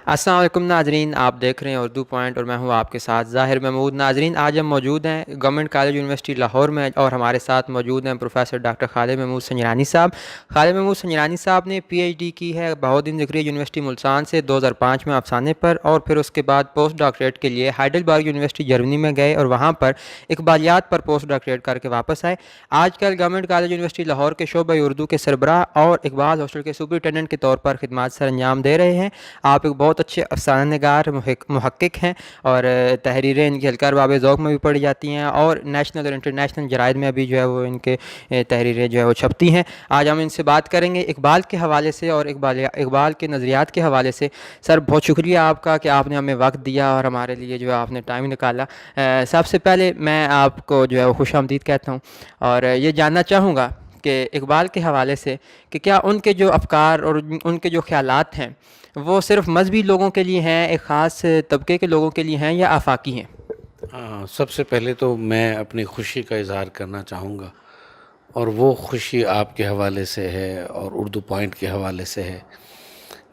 السلام علیکم ناظرین، آپ دیکھ رہے ہیں اردو پوائنٹ اور میں ہوں آپ کے ساتھ ظاہر محمود۔ ناظرین، آج ہم موجود ہیں گورنمنٹ کالج یونیورسٹی لاہور میں اور ہمارے ساتھ موجود ہیں پروفیسر ڈاکٹر خالد محمود سنجرانی صاحب۔ خالد محمود سنجرانی صاحب نے پی ایچ ڈی کی ہے بہاؤالدین زکریا یونیورسٹی ملتان سے 2005 میں افسانے پر، اور پھر اس کے بعد پوسٹ ڈاکٹریٹ کے لیے ہائیڈلبرگ یونیورسٹی جرمنی میں گئے اور وہاں پر اقبالیات پر پوسٹ ڈاکٹریٹ کر کے واپس آئے۔ آج کل گورنمنٹ کالج یونیورسٹی لاہور کے شعبہ اردو کے سربراہ اور اقبال ہاسٹل کے سپرنٹینڈنٹ کے طور پر خدمات سر انجام دے رہے ہیں۔ آپ ایک بہت اچھے افسانہ نگار محقق ہیں اور تحریریں ان کی ہلکار باب ذوق میں بھی پڑھی جاتی ہیں اور نیشنل اور انٹرنیشنل جرائد میں بھی جو ہے وہ ان کے تحریریں جو ہے وہ چھپتی ہیں۔ آج ہم ان سے بات کریں گے اقبال کے حوالے سے اور اقبال کے نظریات کے حوالے سے۔ سر، بہت شکریہ آپ کا کہ آپ نے ہمیں وقت دیا اور ہمارے لیے جو ہے آپ نے ٹائم نکالا۔ سب سے پہلے میں آپ کو جو ہے وہ خوش آمدید کہتا ہوں اور یہ جاننا چاہوں گا کہ اقبال کے حوالے سے کہ کیا ان کے جو افکار اور ان کے جو خیالات ہیں وہ صرف مذہبی لوگوں کے لیے ہیں، ایک خاص طبقے کے لوگوں کے لیے ہیں، یا آفاقی ہیں؟ سب سے پہلے تو میں اپنی خوشی کا اظہار کرنا چاہوں گا، اور وہ خوشی آپ کے حوالے سے ہے اور اردو پوائنٹ کے حوالے سے ہے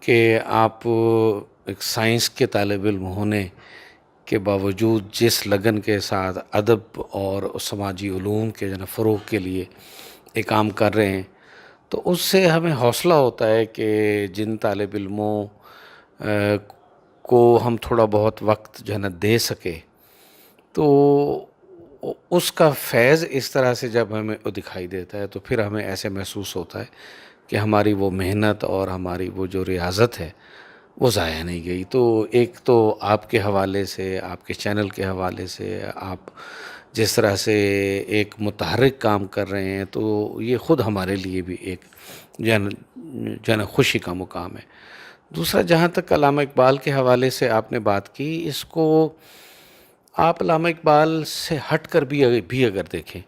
کہ آپ ایک سائنس کے طالب علم ہونے کے باوجود جس لگن کے ساتھ ادب اور سماجی علوم کے فروغ کے لیے ایک کام کر رہے ہیں، تو اس سے ہمیں حوصلہ ہوتا ہے کہ جن طالب علموں کو ہم تھوڑا بہت وقت دے سکے، تو اس کا فیض اس طرح سے جب ہمیں دکھائی دیتا ہے تو پھر ہمیں ایسے محسوس ہوتا ہے کہ ہماری وہ محنت اور ہماری وہ جو ریاضت ہے وہ ضائع نہیں گئی۔ تو ایک تو آپ کے حوالے سے، آپ کے چینل کے حوالے سے، آپ جس طرح سے ایک متحرک کام کر رہے ہیں، تو یہ خود ہمارے لیے بھی ایک خوشی کا مقام ہے۔ دوسرا، جہاں تک علامہ اقبال کے حوالے سے آپ نے بات کی، اس کو آپ علامہ اقبال سے ہٹ کر بھی اگر دیکھیں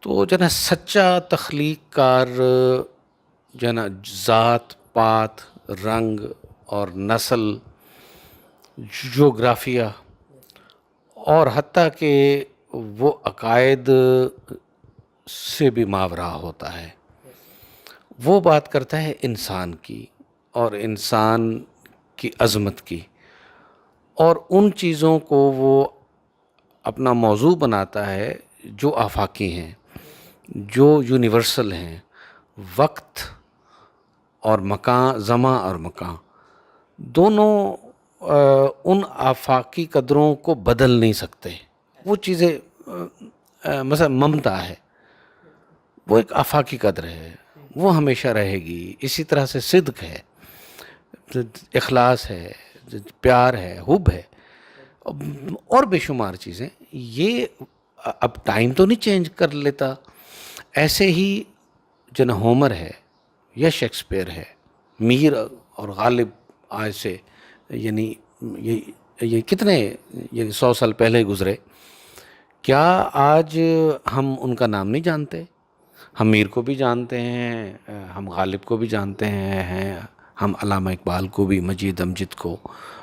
تو سچا تخلیق کار ذات پات، رنگ اور نسل، جغرافیہ اور حتیٰ کہ وہ عقائد سے بھی ماورا ہوتا ہے، وہ بات کرتا ہے انسان کی اور انسان کی عظمت کی، اور ان چیزوں کو وہ اپنا موضوع بناتا ہے جو آفاقی ہیں، جو یونیورسل ہیں۔ وقت اور مکان، زمان اور مکان دونوں ان آفاقی قدروں کو بدل نہیں سکتے۔ وہ چیزیں مثلا ممتا ہے، وہ ایک آفاقی قدر ہے، وہ ہمیشہ رہے گی۔ اسی طرح سے صدق ہے، اخلاص ہے، پیار ہے، حب ہے، اور بے شمار چیزیں۔ یہ اب ٹائم تو نہیں چینج کر لیتا۔ ایسے ہی ہومر ہے یا شیکسپیئر ہے، میر اور غالب آج سے یہ کتنے 100 سال پہلے گزرے، کیا آج ہم ان کا نام نہیں جانتے؟ ہم میر کو بھی جانتے ہیں، ہم غالب کو بھی جانتے ہیں، ہم علامہ اقبال کو بھی، مجید امجد کو،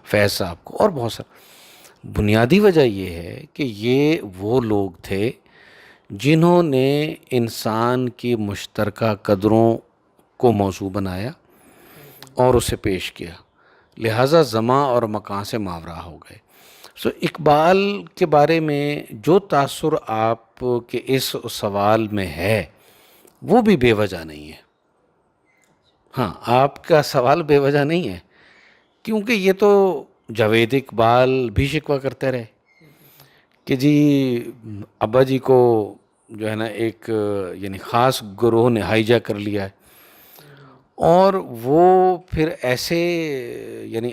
فیض صاحب کو، اور بہت سارے۔ بنیادی وجہ یہ ہے کہ یہ وہ لوگ تھے جنہوں نے انسان کی مشترکہ قدروں کو موضوع بنایا اور اسے پیش کیا، لہٰذا زمان اور مکان سے ماورا ہو گئے۔ اقبال کے بارے میں جو تاثر آپ کے اس سوال میں ہے وہ بھی بے وجہ نہیں ہے۔ ہاں، آپ کا سوال بے وجہ نہیں ہے، کیونکہ یہ تو جاوید اقبال بھی شکوہ کرتے رہے کہ جی ابا جی کو ایک خاص گروہ نے ہائی جیک کر لیا ہے، اور وہ پھر ایسے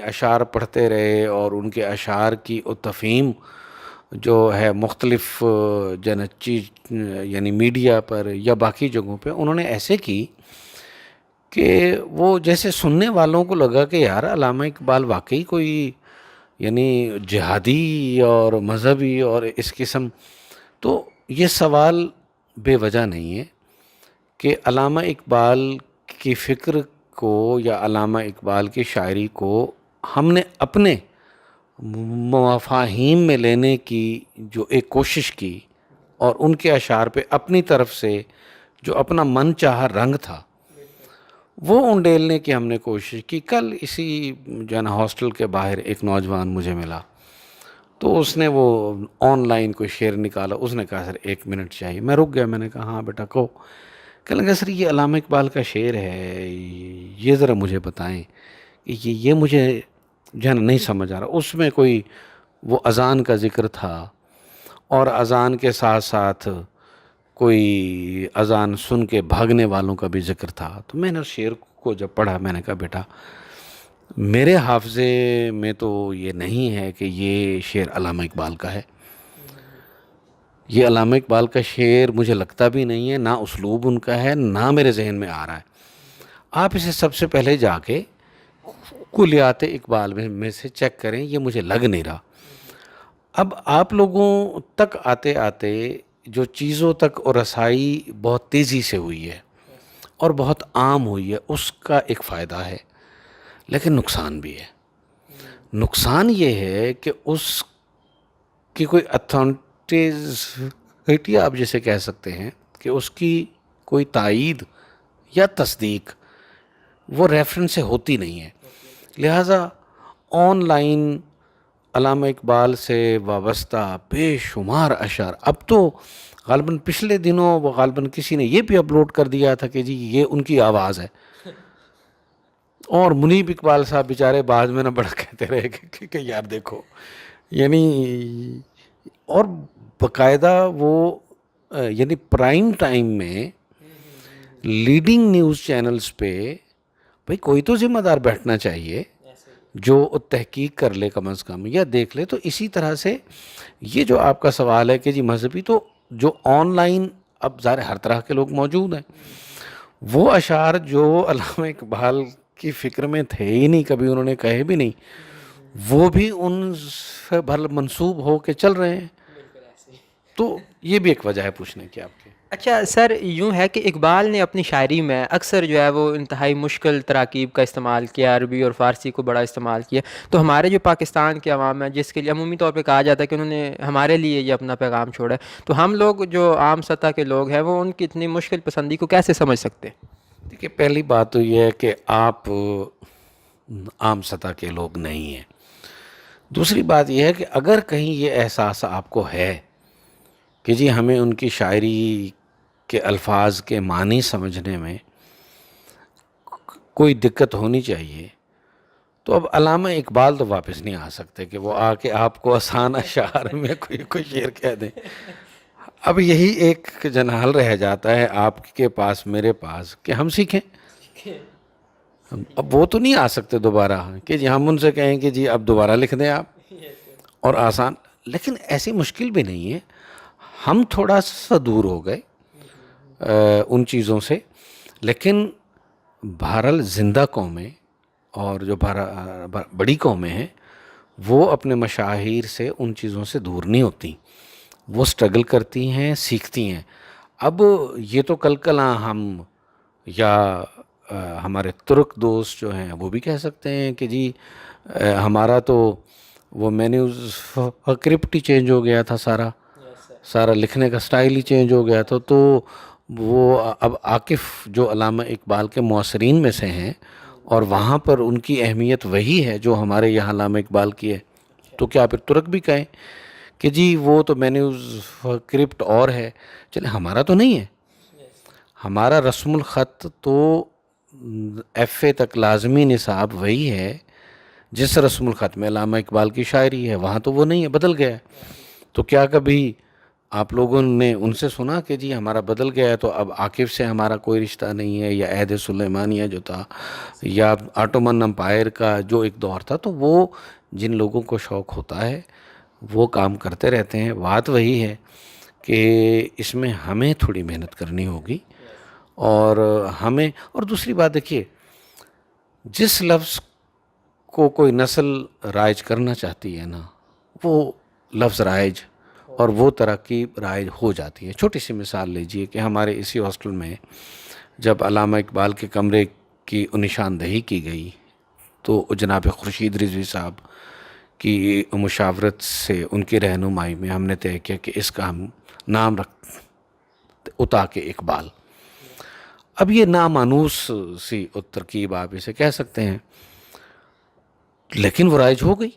اشعار پڑھتے رہے، اور ان کے اشعار کی تفہیم جو ہے مختلف چیز میڈیا پر یا باقی جگہوں پہ انہوں نے ایسے کی کہ وہ جیسے سننے والوں کو لگا کہ یار علامہ اقبال واقعی کوئی جہادی اور مذہبی اور اس قسم۔ تو یہ سوال بے وجہ نہیں ہے کہ علامہ اقبال کی فکر کو یا علامہ اقبال کی شاعری کو ہم نے اپنے مفاہیم میں لینے کی جو ایک کوشش کی، اور ان کے اشعار پہ اپنی طرف سے جو اپنا من چاہا رنگ تھا وہ انڈیلنے کی ہم نے کوشش کی. کل اسی جو ہے نا ہاسٹل کے باہر ایک نوجوان مجھے ملا, تو اس نے وہ آن لائن کوئی شعر نکالا. اس نے کہا سر 1 منٹ چاہیے. میں رک گیا, میں نے کہا ہاں بیٹا کہو. کہنے لگا سر یہ علامہ اقبال کا شعر ہے, یہ ذرا مجھے بتائیں. یہ مجھے جو ہے نا نہیں سمجھ آ رہا. اس میں کوئی وہ اذان کا ذکر تھا, اور اذان کے ساتھ ساتھ کوئی اذان سن کے بھاگنے والوں کا بھی ذکر تھا. تو میں نے اس شعر کو جب پڑھا, میں نے کہا بیٹا میرے حافظے میں تو یہ نہیں ہے کہ یہ شعر علامہ اقبال کا ہے. یہ علامہ اقبال کا شعر مجھے لگتا بھی نہیں ہے, نہ اسلوب ان کا ہے, نہ میرے ذہن میں آ رہا ہے. آپ اسے سب سے پہلے جا کے کلیات اقبال میں سے چیک کریں, یہ مجھے لگ نہیں رہا. اب آپ لوگوں تک آتے آتے جو چیزوں تک اور رسائی بہت تیزی سے ہوئی ہے اور بہت عام ہوئی ہے, اس کا ایک فائدہ ہے, لیکن نقصان بھی ہے. نقصان یہ ہے کہ اس کی کوئی اتھینٹسٹی آپ جسے کہہ سکتے ہیں کہ اس کی کوئی تائید یا تصدیق وہ ریفرنس سے ہوتی نہیں ہے. لہٰذا آن لائن علامہ اقبال سے وابستہ بے شمار اشعار, اب تو غالباً پچھلے دنوں وہ غالباً کسی نے یہ بھی اپلوڈ کر دیا تھا کہ جی یہ ان کی آواز ہے. اور منیب اقبال صاحب بیچارے بعد میں نہ بڑا کہتے رہے کہ یار دیکھو, یعنی اور باقاعدہ وہ یعنی پرائم ٹائم میں لیڈنگ نیوز چینلز پہ بھئی کوئی تو ذمہ دار بیٹھنا چاہیے جو تحقیق کر لے کم از کم, یا دیکھ لے. تو اسی طرح سے یہ جو آپ کا سوال ہے کہ جی مذہبی, تو جو آن لائن اب ظاہر ہر طرح کے لوگ موجود ہیں, وہ اشعار جو علامہ اقبال کی فکر میں تھے ہی نہیں, کبھی انہوں نے کہے بھی نہیں, وہ بھی ان سے بھل منسوب ہو کے چل رہے ہیں. تو یہ بھی ایک وجہ ہے پوچھنے کی آپ کے. اچھا سر, یوں ہے کہ اقبال نے اپنی شاعری میں اکثر جو ہے وہ انتہائی مشکل تراکیب کا استعمال کیا, عربی اور فارسی کو بڑا استعمال کیا. تو ہمارے جو پاکستان کے عوام ہیں, جس کے لیے عمومی طور پہ کہا جاتا ہے کہ انہوں نے ہمارے لیے یہ اپنا پیغام چھوڑا ہے, تو ہم لوگ جو عام سطح کے لوگ ہیں وہ ان کی اتنی مشکل پسندی کو کیسے سمجھ سکتے ہیں؟ دیکھیے پہلی بات تو یہ ہے کہ آپ عام سطح کے لوگ نہیں ہیں. دوسری بات یہ ہے کہ اگر کہیں یہ احساس آپ کو ہے کہ جی ہمیں ان کی شاعری کے الفاظ کے معنی سمجھنے میں کوئی دقت ہونی چاہیے, تو اب علامہ اقبال تو واپس نہیں آ سکتے کہ وہ آ کے آپ کو آسان اشعار میں کوئی شعر کہہ دیں. اب یہی ایک جنحال رہ جاتا ہے آپ کے پاس, میرے پاس, کہ ہم سیکھیں. اب وہ تو نہیں آ سکتے دوبارہ کہ جی ہم ان سے کہیں کہ جی اب دوبارہ لکھ دیں آپ, اور آسان. لیکن ایسی مشکل بھی نہیں ہے, ہم تھوڑا سا دور ہو گئے ان چیزوں سے, لیکن بہرحال زندہ قومیں اور جو بڑی قومیں ہیں وہ اپنے مشاہیر سے ان چیزوں سے دور نہیں ہوتی, وہ سٹرگل کرتی ہیں, سیکھتی ہیں. اب یہ تو کل ہم یا ہمارے ترک دوست جو ہیں وہ بھی کہہ سکتے ہیں کہ جی ہمارا تو وہ مینیوز اسکرپٹ ہی چینج ہو گیا تھا, سارا لکھنے کا سٹائل ہی چینج ہو گیا تھا. تو وہ اب عاقف جو علامہ اقبال کے معاصرین میں سے ہیں, اور وہاں پر ان کی اہمیت وہی ہے جو ہمارے یہاں علامہ اقبال کی ہے, تو کیا پھر ترک بھی کہیں کہ جی وہ تو مینیوز اسکرپٹ اور ہے. چلے ہمارا تو نہیں ہے, ہمارا رسم الخط تو ایف اے تک لازمی نصاب وہی ہے جس رسم الخط میں علامہ اقبال کی شاعری ہے, وہاں تو وہ نہیں ہے, بدل گیا ہے. تو کیا کبھی آپ لوگوں نے ان سے سنا کہ جی ہمارا بدل گیا ہے تو اب عاقف سے ہمارا کوئی رشتہ نہیں ہے, یا عہد سلیمانیہ جو تھا, یا آٹومن امپائر کا جو ایک دور تھا, تو وہ جن لوگوں کو شوق ہوتا ہے وہ کام کرتے رہتے ہیں. بات وہی ہے کہ اس میں ہمیں تھوڑی محنت کرنی ہوگی, اور ہمیں, اور دوسری بات دیکھیے, جس لفظ کو کوئی نسل رائج کرنا چاہتی ہے نا, وہ لفظ رائج اور وہ ترقی رائج ہو جاتی ہے. چھوٹی سی مثال لیجئے کہ ہمارے اسی ہاسٹل میں جب علامہ اقبال کے کمرے کی نشاندہی کی گئی تو جناب خورشید رضوی صاحب کی مشاورت سے, ان کی رہنمائی میں ہم نے طے کیا کہ اس کا ہم نام رکھ اطاق اقبال. اب یہ نامانوس سی ترکیب آپ اسے کہہ سکتے ہیں، لیکن وہ رائج ہو گئی۔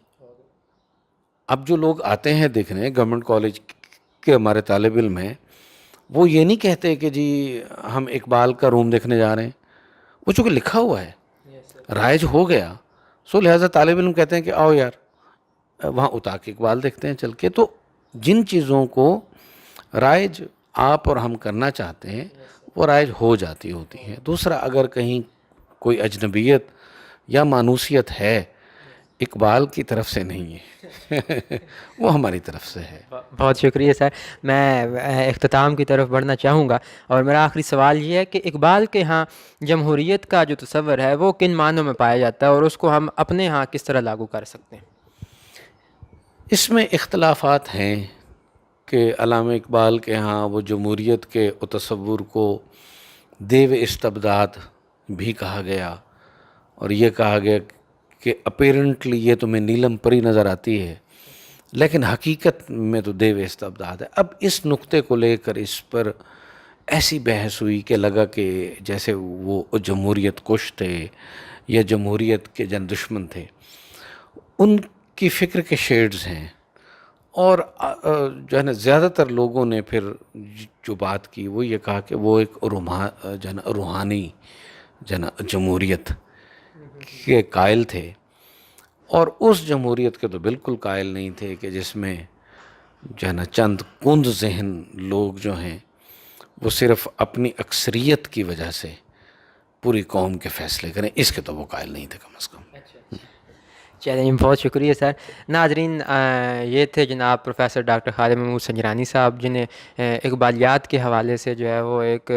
اب جو لوگ آتے ہیں دیکھنے گورنمنٹ کالج کے ہمارے طالب علم ہیں، وہ یہ نہیں کہتے کہ جی ہم اقبال کا روم دیکھنے جا رہے ہیں، وہ چونکہ لکھا ہوا ہے، رائج ہو گیا، سو لہٰذا طالب علم کہتے ہیں کہ آؤ یار وہاں اتاق اقبال دیکھتے ہیں چل کے۔ تو جن چیزوں کو رائج آپ اور ہم کرنا چاہتے ہیں وہ رائج ہو جاتی ہوتی ہیں۔ دوسرا، اگر کہیں کوئی اجنبیت یا مانوسیت ہے، اقبال کی طرف سے نہیں ہے وہ ہماری طرف سے ہے۔ بہت شکریہ سر۔ میں اختتام کی طرف بڑھنا چاہوں گا، اور میرا آخری سوال یہ ہے کہ اقبال کے ہاں جمہوریت کا جو تصور ہے وہ کن معنوں میں پایا جاتا ہے، اور اس کو ہم اپنے ہاں کس طرح لاگو کر سکتے ہیں؟ اس میں اختلافات ہیں کہ علامہ اقبال کے ہاں وہ جمہوریت کے تصور کو دیو استبداد بھی کہا گیا، اور یہ کہا گیا کہ اپیرنٹلی یہ تمہیں نیلم پری نظر آتی ہے لیکن حقیقت میں تو دیو استبداد ہے۔ اب اس نقطے کو لے کر اس پر ایسی بحث ہوئی کہ لگا کہ جیسے وہ جمہوریت کش تھے یا جمہوریت کے جن دشمن تھے، ان کی فکر کے شیڈز ہیں، اور جو ہے نا زیادہ تر لوگوں نے پھر جو بات کی وہ یہ کہا کہ وہ ایک جو ہے نا روحانی جو ہے نا جمہوریت کے قائل تھے، اور اس جمہوریت کے تو بالکل قائل نہیں تھے کہ جس میں جو ہے نا چند کند ذہن لوگ جو ہیں وہ صرف اپنی اکثریت کی وجہ سے پوری قوم کے فیصلے کریں، اس کے تو وہ قائل نہیں تھے کم از کم۔ چلیں، بہت شکریہ سر۔ ناظرین، یہ تھے جناب پروفیسر ڈاکٹر خالد محمود سنجرانی صاحب، جنہیں اقبالیات کے حوالے سے جو ہے وہ ایک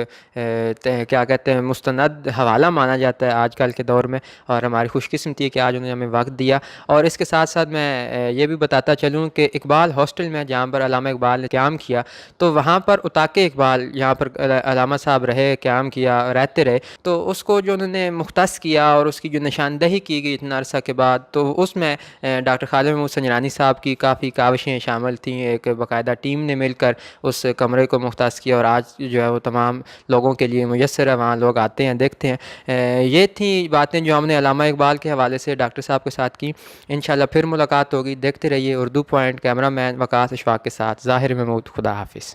کیا کہتے ہیں مستند حوالہ مانا جاتا ہے آج کل کے دور میں، اور ہماری خوش قسمتی ہے کہ آج انہوں نے ہمیں وقت دیا۔ اور اس کے ساتھ ساتھ میں یہ بھی بتاتا چلوں کہ اقبال ہاسٹل میں جہاں پر علامہ اقبال نے قیام کیا، تو وہاں پر اتاق اقبال جہاں پر علامہ صاحب رہے، قیام کیا، رہتے رہے، تو اس کو جو انہوں نے مختص کیا اور اس کی جو نشاندہی کی گئی اتنا عرصہ کے بعد، تو اس میں ڈاکٹر خالد محمود سنجرانی صاحب کی کافی کاوشیں شامل تھیں۔ ایک باقاعدہ ٹیم نے مل کر اس کمرے کو مختص کیا، اور آج جو ہے وہ تمام لوگوں کے لیے میسر ہے، وہاں لوگ آتے ہیں، دیکھتے ہیں۔ یہ تھیں باتیں جو ہم نے علامہ اقبال کے حوالے سے ڈاکٹر صاحب کے ساتھ کی۔ انشاءاللہ پھر ملاقات ہوگی۔ دیکھتے رہیے اردو پوائنٹ۔ کیمرہ مین وقاص اشفاق کے ساتھ ظاہر محمود۔ خدا حافظ۔